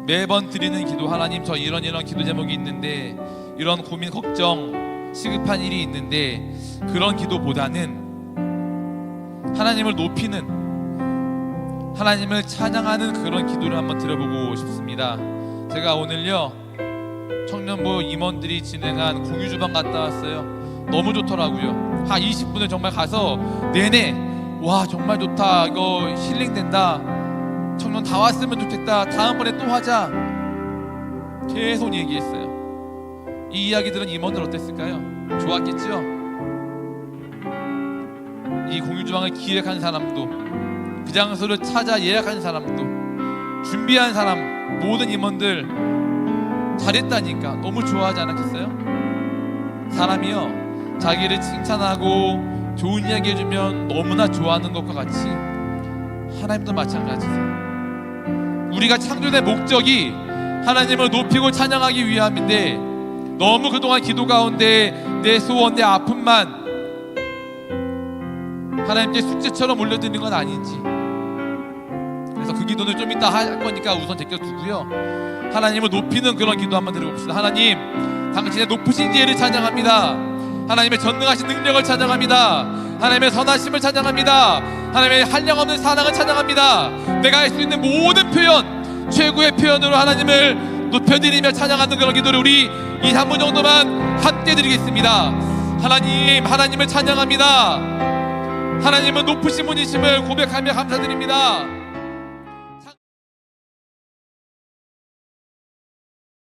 매번 드리는 기도, 하나님 저 이런 기도 제목이 있는데, 이런 고민, 걱정, 시급한 일이 있는데, 그런 기도보다는 하나님을 높이는, 하나님을 찬양하는 그런 기도를 한번 들어보고 싶습니다. 제가 오늘요, 청년부 임원들이 진행한 공유주방 갔다 왔어요. 너무 좋더라고요. 한 20분을 정말 가서 내내 와 정말 좋다, 이거 힐링된다, 청년 다 왔으면 좋겠다, 다음번에 또 하자, 계속 얘기했어요. 이 이야기 들은 임원들 어땠을까요? 좋았겠죠? 이 공유주방을 기획한 사람도, 그 장소를 찾아 예약한 사람도, 준비한 사람, 모든 임원들 잘했다니까 너무 좋아하지 않았겠어요? 사람이요, 자기를 칭찬하고 좋은 이야기 해주면 너무나 좋아하는 것과 같이 하나님도 마찬가지세요. 우리가 창조된 목적이 하나님을 높이고 찬양하기 위함인데, 너무 그동안 기도 가운데 내 소원, 내 아픔만 하나님께 숙제처럼 올려드리는 건 아닌지, 그래서 그 기도는 좀 이따 할 거니까 우선 제껴두고요, 하나님을 높이는 그런 기도 한번 드려봅시다. 하나님, 당신의 높으신 지혜를 찬양합니다. 하나님의 전능하신 능력을 찬양합니다. 하나님의 선하심을 찬양합니다. 하나님의 한량없는 사랑을 찬양합니다. 내가 할 수 있는 모든 표현, 최고의 표현으로 하나님을 높여드리며 찬양하는 그런 기도를 우리 2, 3분 정도만 함께 드리겠습니다. 하나님, 하나님을 찬양합니다. 하나님은 높으신 분이심을 고백하며 감사드립니다.